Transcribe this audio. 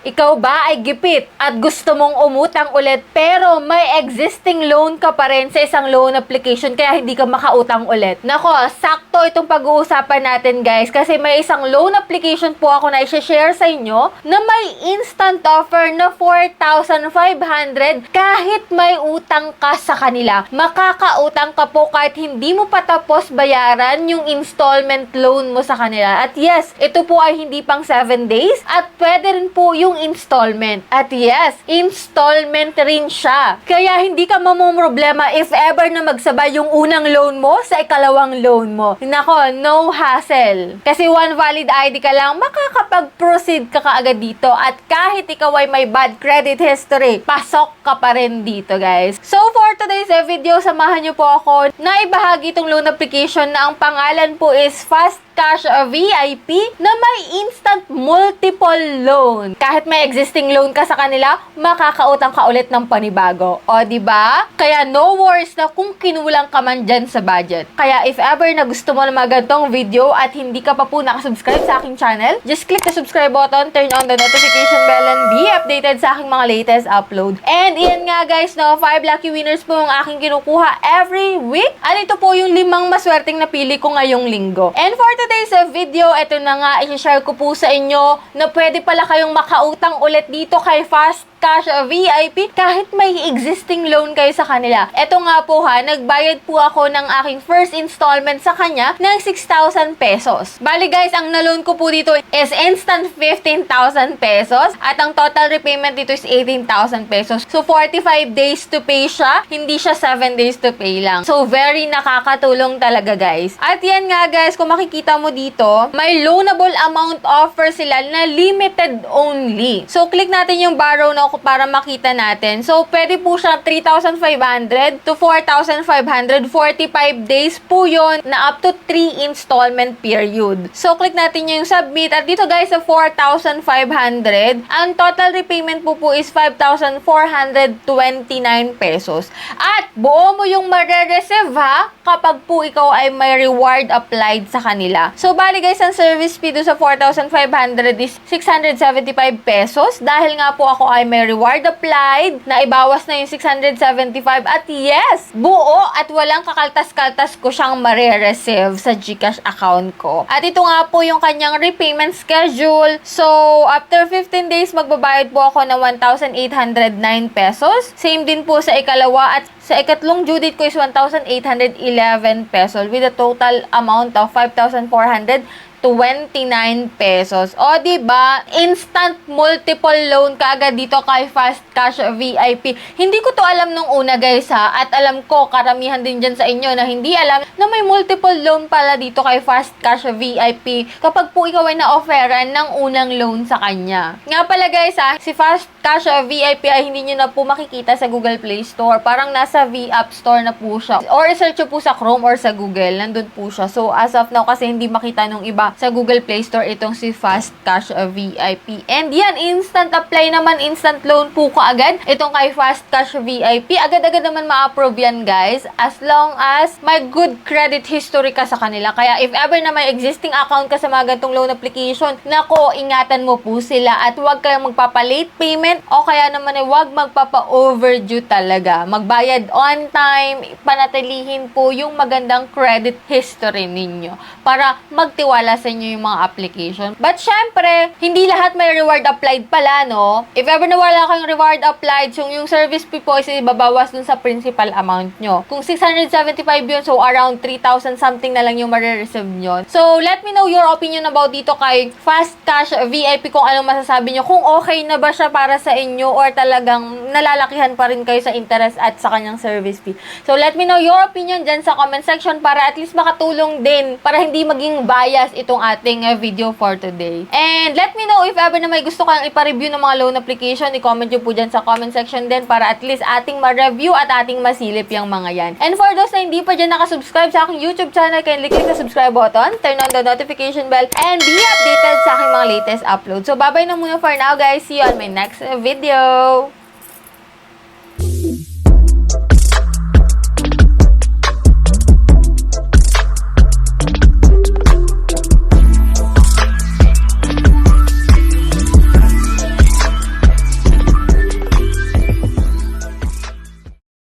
Ikaw ba ay gipit at gusto mong umutang ulit pero may existing loan ka pa rin sa isang loan application kaya hindi ka makautang ulit? Nako, sakto itong pag-uusapan natin guys kasi may isang loan application po ako na i-share sa inyo na may instant offer na 4,500 kahit may utang ka sa kanila. Makakautang ka po kahit hindi mo pa tapos bayaran yung installment loan mo sa kanila. At yes, ito po ay hindi pang 7 days at pwede rin po yung installment. At yes, installment rin siya. Kaya hindi ka mamumroblema if ever na magsabay yung unang loan mo sa ikalawang loan mo. Nako, no hassle. Kasi one valid ID ka lang, makakapag-proceed ka kaagad dito. At kahit ikaw ay may bad credit history, pasok ka pa rin dito guys. So for today's video, samahan nyo po ako na ibahagi itong loan application na ang pangalan po is Fast Cash VIP na may instant multiple loan. Kahit may existing loan ka sa kanila, makakautang ka ulit ng panibago. O, diba? Kaya no worries na kung kinulang ka man dyan sa budget. Kaya if ever na gusto mo na mga ganitong video at hindi ka pa po nakasubscribe sa aking channel, just click the subscribe button, turn on the notification bell, and be updated sa aking mga latest upload. And iyan nga guys, no, 5 lucky winners po yung aking kinukuha every week. At ito po yung 5 maswerteng napili ko ngayong linggo. And for today's video, ito na nga, i-share ko po sa inyo na pwede pala kayong makautang ulit dito kay Fast Cash VIP kahit may existing loan kayo sa kanila. Ito nga po ha, nagbayad po ako ng aking first installment sa kanya ng 6,000 pesos. Bali guys, ang na-loan ko po dito is instant 15,000 pesos at ang total repayment dito is 18,000 pesos. So 45 days to pay siya, hindi siya 7 days to pay lang. So very nakakatulong talaga guys. At yan nga guys, kung makikita mo dito, may loanable amount offer sila na limited only. So click natin yung borrow now para makita natin. So, pwede po siya 3,500 to 4,500. 45 days po yun na up to 3 installment period. So, click natin yung submit. At dito guys, sa 4,500, ang total repayment po is 5,429 pesos. At buo mo yung mare-receive ha, kapag po ikaw ay may reward applied sa kanila. So, bali guys, ang service fee do sa 4,500 is 675 pesos. Dahil nga po ako ay may reward applied, na ibawas na yung 675 at yes, buo at walang kakaltas-kaltas ko siyang mare-receive sa GCash account ko. At ito nga po yung kanyang repayment schedule. So, after 15 days, magbabayad po ako ng 1,809 pesos. Same din po sa ikalawa at sa ikatlong due date ko is 1,811 pesos with a total amount of 5,429 pesos. O, diba? Instant multiple loan kaagad dito kay Fast Cash VIP. Hindi ko to alam nung una guys ha. At alam ko, karamihan din dyan sa inyo na hindi alam na may multiple loan pala dito kay Fast Cash VIP kapag po ikaw ay na-offeran ng unang loan sa kanya. Nga pala guys ha, si Fast Cash VIP ay hindi nyo na po makikita sa Google Play Store. Parang nasa V-App Store na po siya. Or search po sa Chrome or sa Google. Nandun po siya. So, as of now, kasi hindi makita nung iba sa Google Play Store itong si Fast Cash VIP. And yan, instant apply naman, instant loan po kaagad. Itong kay Fast Cash VIP, agad-agad naman ma-approve yan guys as long as may good credit history ka sa kanila. Kaya if ever na may existing account ka sa mga ganitong loan application, nako, ingatan mo po sila at huwag kayong magpapa-late payment o kaya naman ay huwag magpapa-overdue talaga. Magbayad on time, panatilihin po yung magandang credit history ninyo para magtiwala sa inyo yung mga application. But syempre, hindi lahat may reward applied pala, no? If ever na wala kayong reward applied, so yung service fee po is ibabawas dun sa principal amount nyo. Kung 675 yun, so around 3,000 something na lang yung marireceive nyo. So, let me know your opinion about dito kay Fast Cash VIP, kung anong masasabi nyo. Kung okay na ba siya para sa inyo or talagang nalalakihan pa rin kayo sa interest at sa kanyang service fee. So, let me know your opinion dyan sa comment section para at least makatulong din, para hindi maging bias itong ating video for today. And let me know if ever na may gusto kayong ipa-review ng mga loan application, i-comment nyo po dyan sa comment section din para at least ating ma-review at ating masilip yung mga yan. And for those na hindi pa dyan nakasubscribe sa aking YouTube channel, kindly click the subscribe button, turn on the notification bell, and be updated sa aking mga latest uploads. So, bye-bye na muna for now guys. See you on my next video.